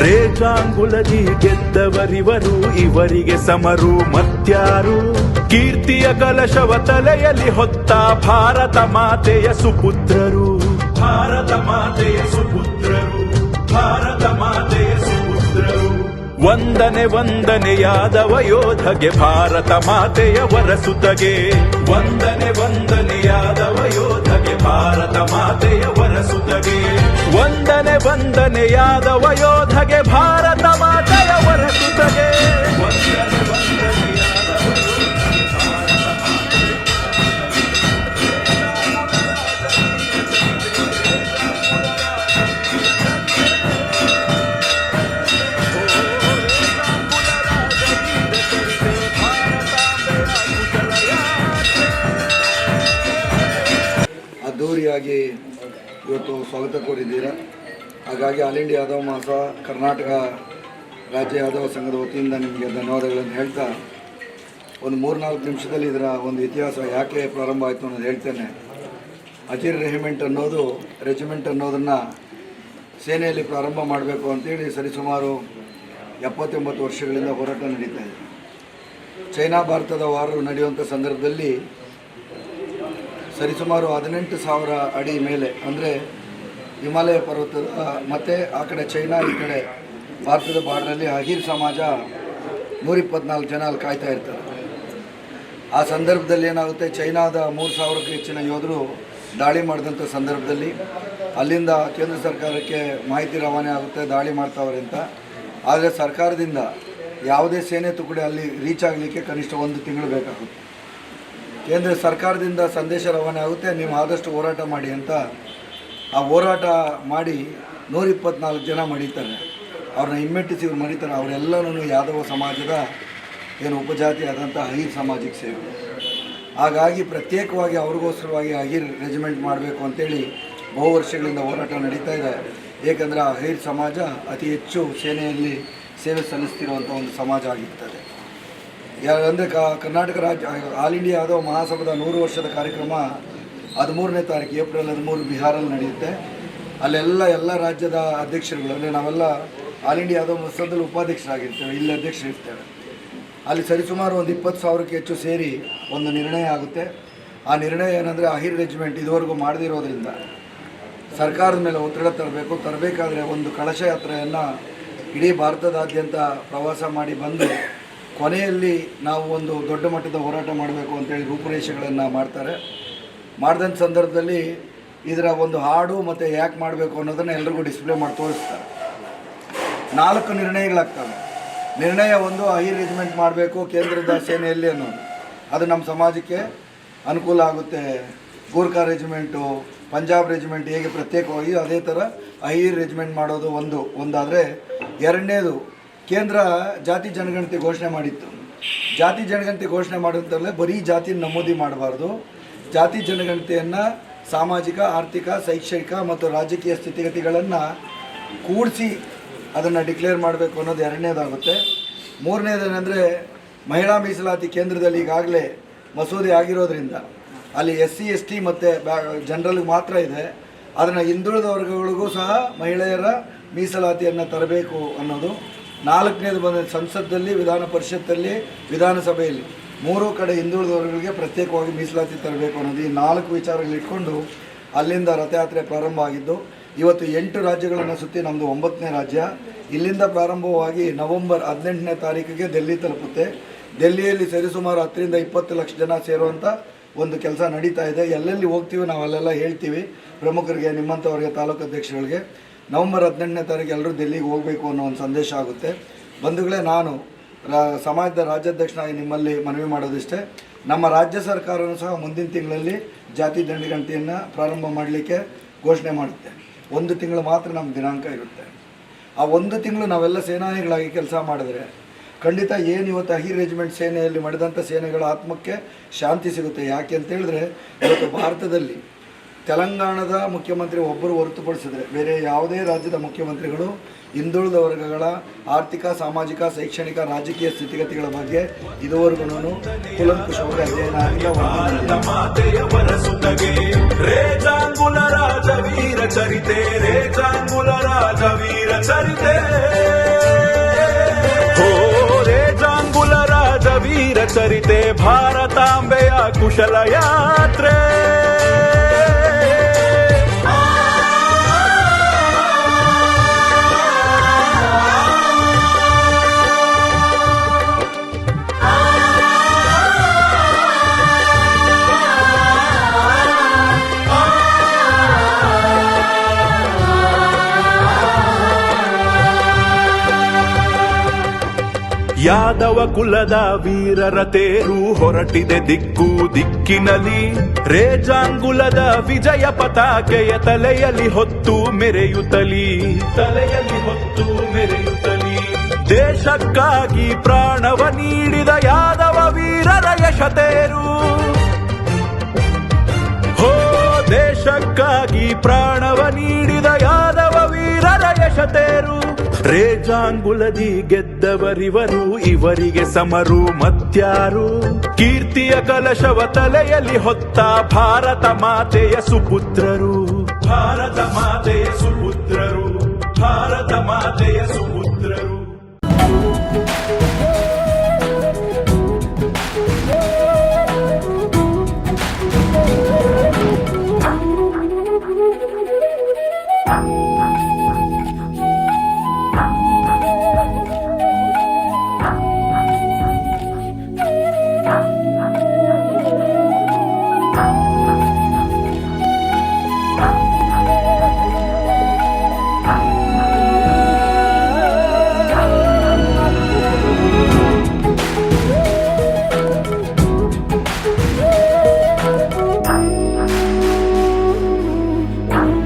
ರೇಜಾಂಗುಲದಿ ಗೆದ್ದವರಿವರು ಇವರಿಗೆ ಸಮರು ಮತ್ಯಾರು ಕೀರ್ತಿಯ ಕಲಶವ ತಲೆಯಲ್ಲಿ ಹೊತ್ತ ಭಾರತ ಮಾತೆಯ ಸುಪುತ್ರರು ಭಾರತ ಮಾತೆಯ ಸುಪುತ್ರರು ಭಾರತ ಮಾತೆಯ ಸುಪುತ್ರರು ವಂದನೆ ವಂದನೆ ಯಾದವ ಯೋಧಗೆ ಭಾರತ ಮಾತೆಯ ವರಸುತಗೆ ವಂದನೆ ವಂದನೆ ಯಾದವ ಯೋಧಗೆ ಭಾರತ ಮಾತೆಯ ವರಸುತಗೆ ವಂದನೆ ವಂದನೆ ಯಾದವ ಯೋಧಗೆ ಭಾರತ ಮಾತೆಯ ವರಸುತಗೆ ವಂದನೆ ವಂದನೆ ಯಾದವ ಯೋಧಗೆ ಭಾರತ ಮಾತೆಯ ಅದ್ಧೂರಿಯಾಗಿ ಇವತ್ತು ಸ್ವಾಗತ ಕೋರಿದ್ದೀರಾ. ಹಾಗಾಗಿ ಆಲ್ ಇಂಡಿಯಾ ಯಾದವ ಮಹಾಸಭಾ ಕರ್ನಾಟಕ ರಾಜ್ಯ ಯಾದವ ಸಂಘದ ವತಿಯಿಂದ ನಿಮಗೆ ಧನ್ಯವಾದಗಳನ್ನು ಹೇಳ್ತಾ, ಒಂದು 3-4 ನಿಮಿಷದಲ್ಲಿ ಇದರ ಒಂದು ಇತಿಹಾಸ ಯಾಕೆ ಪ್ರಾರಂಭ ಆಯಿತು ಅನ್ನೋದು ಹೇಳ್ತೇನೆ. ಅಜೀರ್ ರೆಜಿಮೆಂಟ್ ಅನ್ನೋದನ್ನು ಸೇನೆಯಲ್ಲಿ ಪ್ರಾರಂಭ ಮಾಡಬೇಕು ಅಂತೇಳಿ ಸರಿಸುಮಾರು 79 ವರ್ಷಗಳಿಂದ ಹೋರಾಟ ನಡೀತಾ ಇದೆ. ಚೈನಾ ಭಾರತದ ವಾರ ನಡೆಯುವಂಥ ಸಂದರ್ಭದಲ್ಲಿ ಸರಿಸುಮಾರು 18,000 ಅಡಿ ಮೇಲೆ, ಅಂದರೆ ಹಿಮಾಲಯ ಪರ್ವತದ ಮತ್ತು ಆ ಕಡೆ ಚೈನಾ, ಈ ಕಡೆ ಭಾರತದ ಬಾರ್ಡ್ರಲ್ಲಿ ಅಹೀರ್ ಸಮಾಜ 124 ಜನ ಅಲ್ಲಿ ಕಾಯ್ತಾ ಇರ್ತಾರೆ. ಆ ಸಂದರ್ಭದಲ್ಲಿ ಏನಾಗುತ್ತೆ, ಚೈನಾದ 3,000ಕ್ಕೂ ಹೆಚ್ಚಿನ ಯೋಧರು ದಾಳಿ ಮಾಡಿದಂಥ ಸಂದರ್ಭದಲ್ಲಿ ಅಲ್ಲಿಂದ ಕೇಂದ್ರ ಸರ್ಕಾರಕ್ಕೆ ಮಾಹಿತಿ ರವಾನೆ ಆಗುತ್ತೆ, ದಾಳಿ ಮಾಡ್ತಾವ್ರೆ ಅಂತ. ಆದರೆ ಸರ್ಕಾರದಿಂದ ಯಾವುದೇ ಸೇನೆ ತುಕಡಿ ಅಲ್ಲಿ ರೀಚ್ ಆಗಲಿಕ್ಕೆ ಕನಿಷ್ಠ 1 ತಿಂಗಳು ಬೇಕಾಗುತ್ತೆ. ಕೇಂದ್ರ ಸರ್ಕಾರದಿಂದ ಸಂದೇಶ ರವಾನೆ ಆಗುತ್ತೆ, ನೀವು ಆದಷ್ಟು ಹೋರಾಟ ಮಾಡಿ ಅಂತ. ಆ ಹೋರಾಟ ಮಾಡಿ 124 ಜನ ಮಡಿತಾರೆ. ಅವ್ರನ್ನ ಹಿಮ್ಮೆಟ್ಟಿಸಿ ಇವ್ರು ಮಡಿತಾರೆ. ಅವರೆಲ್ಲನೂ ಯಾದವ ಸಮಾಜದ ಏನು ಉಪಜಾತಿ ಆದಂಥ ಅಹೀರ್ ಸಮಾಜಕ್ಕೆ ಸೇವೆ. ಹಾಗಾಗಿ ಪ್ರತ್ಯೇಕವಾಗಿ ಅವ್ರಿಗೋಸ್ಕರವಾಗಿ ಅಹೀರ್ ರೆಜಿಮೆಂಟ್ ಮಾಡಬೇಕು ಅಂತೇಳಿ ಬಹು ವರ್ಷಗಳಿಂದ ಹೋರಾಟ ನಡೀತಾ ಇದೆ. ಏಕೆಂದರೆ ಅಹೀರ್ ಸಮಾಜ ಅತಿ ಹೆಚ್ಚು ಸೇನೆಯಲ್ಲಿ ಸೇವೆ ಸಲ್ಲಿಸ್ತಿರುವಂಥ ಒಂದು ಸಮಾಜ ಆಗಿರ್ತದೆ. ಅಂದರೆ ಕರ್ನಾಟಕ ರಾಜ್ಯ ಆಲ್ ಇಂಡಿಯಾ ಯಾದವ ಮಹಾಸಭಾದ 100 ವರ್ಷದ ಕಾರ್ಯಕ್ರಮ 13ನೇ ತಾರೀಕು ಏಪ್ರಿಲ್ 13 ಬಿಹಾರಲ್ಲಿ ನಡೆಯುತ್ತೆ. ಅಲ್ಲೆಲ್ಲ ಎಲ್ಲ ರಾಜ್ಯದ ಅಧ್ಯಕ್ಷರುಗಳು, ಅಂದರೆ ನಾವೆಲ್ಲ ಆಲ್ ಇಂಡಿಯಾ ಯಾದವ ಮಹಾಸಭಾದಲ್ಲಿ ಉಪಾಧ್ಯಕ್ಷರಾಗಿರ್ತೇವೆ, ಇಲ್ಲಿ ಅಧ್ಯಕ್ಷರಿರ್ತೇವೆ. ಅಲ್ಲಿ ಸರಿಸುಮಾರು ಒಂದು 20,000ಕ್ಕೆ ಹೆಚ್ಚು ಸೇರಿ ಒಂದು ನಿರ್ಣಯ ಆಗುತ್ತೆ. ಆ ನಿರ್ಣಯ ಏನಂದರೆ, ಅಹೀರ್ ರೆಜಿಮೆಂಟ್ ಇದುವರೆಗೂ ಮಾಡದಿರೋದ್ರಿಂದ ಸರ್ಕಾರದ ಮೇಲೆ ಒತ್ತಡ ತರಬೇಕಾದ್ರೆ ಒಂದು ಕಳಶ ಯಾತ್ರೆಯನ್ನು ಇಡೀ ಭಾರತದಾದ್ಯಂತ ಪ್ರವಾಸ ಮಾಡಿ ಬಂದು ಕೊನೆಯಲ್ಲಿ ನಾವು ಒಂದು ದೊಡ್ಡ ಮಟ್ಟದ ಹೋರಾಟ ಮಾಡಬೇಕು ಅಂತೇಳಿ ರೂಪುರೇಷೆಗಳನ್ನು ಮಾಡ್ತಾರೆ. ಮಾಡಿದಂಥ ಸಂದರ್ಭದಲ್ಲಿ ಇದರ ಒಂದು ಹಾಡು ಮತ್ತು ಯಾಕೆ ಮಾಡಬೇಕು ಅನ್ನೋದನ್ನು ಎಲ್ರಿಗೂ ಡಿಸ್ಪ್ಲೇ ಮಾಡಿ ತೋರಿಸ್ತಾರೆ. 4 ನಿರ್ಣಯಗಳಾಗ್ತವೆ. ನಿರ್ಣಯ 1, ಅಹೀರ್ ರೆಜಿಮೆಂಟ್ ಮಾಡಬೇಕು ಕೇಂದ್ರದ ಸೇನೆಯಲ್ಲಿ ಅನ್ನೋದು. ಅದು ನಮ್ಮ ಸಮಾಜಕ್ಕೆ ಅನುಕೂಲ ಆಗುತ್ತೆ. ಗೂರ್ಖಾ ರೆಜಿಮೆಂಟು, ಪಂಜಾಬ್ ರೆಜಿಮೆಂಟ್ ಹೇಗೆ ಪ್ರತ್ಯೇಕವಾಗಿ, ಅದೇ ಥರ ಅಹೀರ್ ರೆಜಿಮೆಂಟ್ ಮಾಡೋದು ಒಂದಾದರೆ, ಎರಡನೇದು ಕೇಂದ್ರ ಜಾತಿ ಜನಗಣತಿ ಘೋಷಣೆ ಮಾಡಿತ್ತು. ಜಾತಿ ಜನಗಣತಿ ಘೋಷಣೆ ಮಾಡೋದ್ರಲ್ಲೇ ಬರೀ ಜಾತಿ ನಮೂದಿ ಮಾಡಬಾರ್ದು, ಜಾತಿ ಜನಗಣತಿಯನ್ನು ಸಾಮಾಜಿಕ, ಆರ್ಥಿಕ, ಶೈಕ್ಷಣಿಕ ಮತ್ತು ರಾಜಕೀಯ ಸ್ಥಿತಿಗತಿಗಳನ್ನು ಕೂಡಿಸಿ ಅದನ್ನು ಡಿಕ್ಲೇರ್ ಮಾಡಬೇಕು ಅನ್ನೋದು ಎರಡನೇದಾಗುತ್ತೆ. ಮೂರನೇದೇನೆಂದರೆ, ಮಹಿಳಾ ಮೀಸಲಾತಿ ಕೇಂದ್ರದಲ್ಲಿ ಈಗಾಗಲೇ ಮಸೂದೆ ಆಗಿರೋದ್ರಿಂದ ಅಲ್ಲಿ SC ST ಮತ್ತು ಜನರಲ್ಗೆ ಮಾತ್ರ ಇದೆ. ಅದನ್ನು ಹಿಂದುಳಿದ ವರ್ಗಗಳಿಗೂ ಸಹ ಮಹಿಳೆಯರ ಮೀಸಲಾತಿಯನ್ನು ತರಬೇಕು ಅನ್ನೋದು. 4ನೇದು ಬಂದ ಸಂಸತ್ತಲ್ಲಿ, ವಿಧಾನ ಪರಿಷತ್ತಲ್ಲಿ, ವಿಧಾನಸಭೆಯಲ್ಲಿ 3 ಕಡೆ ಹಿಂದುಳಿದ ವರ್ಗಗಳಿಗೆ ಪ್ರತ್ಯೇಕವಾಗಿ ಮೀಸಲಾತಿ ತರಬೇಕು ಅನ್ನೋದು. ಈ 4 ವಿಚಾರಗಳಿಟ್ಕೊಂಡು ಅಲ್ಲಿಂದ ರಥಯಾತ್ರೆ ಪ್ರಾರಂಭ ಆಗಿದ್ದು, ಇವತ್ತು 8 ರಾಜ್ಯಗಳನ್ನು ಸುತ್ತಿ ನಮ್ಮದು 9ನೇ ರಾಜ್ಯ. ಇಲ್ಲಿಂದ ಪ್ರಾರಂಭವಾಗಿ ನವೆಂಬರ್ 18ನೇ ತಾರೀಕಿಗೆ ದೆಲ್ಲಿ ತಲುಪುತ್ತೆ. ದೆಲ್ಲಿಯಲ್ಲಿ ಸರಿಸುಮಾರು 10ರಿಂದ 20 ಲಕ್ಷ ಜನ ಸೇರುವಂಥ ಒಂದು ಕೆಲಸ ನಡೀತಾ ಇದೆ. ಎಲ್ಲೆಲ್ಲಿ ಹೋಗ್ತೀವಿ ನಾವು ಅಲ್ಲೆಲ್ಲ ಹೇಳ್ತೀವಿ ಪ್ರಮುಖರಿಗೆ, ನಿಮ್ಮಂಥವ್ರಿಗೆ, ತಾಲೂಕು ಅಧ್ಯಕ್ಷಗಳಿಗೆ. ನವೆಂಬರ್ 18ನೇ ತಾರೀಕು ಎಲ್ಲರೂ ದೆಲ್ಲಿಗೆ ಹೋಗಬೇಕು ಅನ್ನೋ ಒಂದು ಸಂದೇಶ ಆಗುತ್ತೆ. ಬಂಧುಗಳೇ, ನಾನು ಸಮಾಜದ ರಾಜ್ಯಾಧ್ಯಕ್ಷನಾಗಿ ನಿಮ್ಮಲ್ಲಿ ಮನವಿ ಮಾಡೋದಿಷ್ಟೇ. ನಮ್ಮ ರಾಜ್ಯ ಸರ್ಕಾರವೂ ಸಹ ಮುಂದಿನ ತಿಂಗಳಲ್ಲಿ ಜಾತಿ ಜನಗಣತಿಯನ್ನು ಪ್ರಾರಂಭ ಮಾಡಲಿಕ್ಕೆ ಘೋಷಣೆ ಮಾಡುತ್ತೆ. 1 ತಿಂಗಳು ಮಾತ್ರ ನಮ್ಮ ದಿನಾಂಕ ಇರುತ್ತೆ. ಆ 1 ತಿಂಗಳು ನಾವೆಲ್ಲ ಸೇನಾನಿಗಳಾಗಿ ಕೆಲಸ ಮಾಡಿದ್ರೆ ಖಂಡಿತ ಏನು ಇವತ್ತು ಅಹೀರ್ ರೆಜಿಮೆಂಟ್ ಸೇನೆಯಲ್ಲಿ ಮಾಡಿದಂಥ ಸೇನೆಗಳ ಆತ್ಮಕ್ಕೆ ಶಾಂತಿ ಸಿಗುತ್ತೆ. ಯಾಕೆ ಅಂತ ಹೇಳಿದ್ರೆ, ಇವತ್ತು ಭಾರತದಲ್ಲಿ ತೆಲಂಗಾಣದ ಮುಖ್ಯಮಂತ್ರಿ ಒಬ್ಬರು ಹೊರತುಪಡಿಸಿದ್ರೆ ಬೇರೆ ಯಾವುದೇ ರಾಜ್ಯದ ಮುಖ್ಯಮಂತ್ರಿಗಳು ಹಿಂದುಳಿದ ವರ್ಗಗಳ ಆರ್ಥಿಕ, ಸಾಮಾಜಿಕ, ಶೈಕ್ಷಣಿಕ, ರಾಜಕೀಯ ಸ್ಥಿತಿಗತಿಗಳ ಬಗ್ಗೆ ಇದುವರೆಗೂ ಕೂಲಂಕುಷವಾಗಿ ಅಧ್ಯಯನ ಆಗಿಲ್ಲ. ರೇಜಾಂಗುಲ ರಾಜವೀರ ಚರಿತೆ, ರೇಜಾಂಗುಲ ರಾಜವೀರ ಚರಿತೆ, ರೇಜಾಂಗುಲ ರಾಜವೀರ ಚರಿತೆ, ಭಾರತಾಂಬೆಯ ಕುಶಲ ಯಾತ್ರೆ. ಯಾದವ ಕುಲದ ವೀರರ ತೇರು ಹೊರಟಿದೆ ದಿಕ್ಕು ದಿಕ್ಕಿನಲ್ಲಿ, ರೇಜಾಂಗುಲದ ವಿಜಯ ಪತಾಕೆಯ ತಲೆಯಲ್ಲಿ ಹೊತ್ತು ಮೆರೆಯುತ್ತಲಿ, ತಲೆಯಲ್ಲಿ ಹೊತ್ತು ಮೆರೆಯುತ್ತಲಿ. ದೇಶಕ್ಕಾಗಿ ಪ್ರಾಣವ ನೀಡಿದ ಯಾದವ ವೀರರ ಯಶತೇರು, ಹೋ ದೇಶ ದೇಶಕ್ಕಾಗಿ ಪ್ರಾಣವ ನೀಡಿದ ಯಾದವ ವೀರರ ಯಶತೇರು. ರೇಜಾಂಗುಲದಿ ಗೆದ್ದವರಿವರು, ಇವರಿಗೆ ಸಮರು ಮತ್ಯಾರು. ಕೀರ್ತಿಯ ಕಲಶವ ತಲೆಯಲ್ಲಿ ಹೊತ್ತ ಭಾರತ ಮಾತೆಯ ಸುಪುತ್ರರು, ಭಾರತ ಮಾತೆಯ ಸುಪುತ್ರರು, ಭಾರತ ಮಾತೆಯ ಸುಪುತ್ರರು.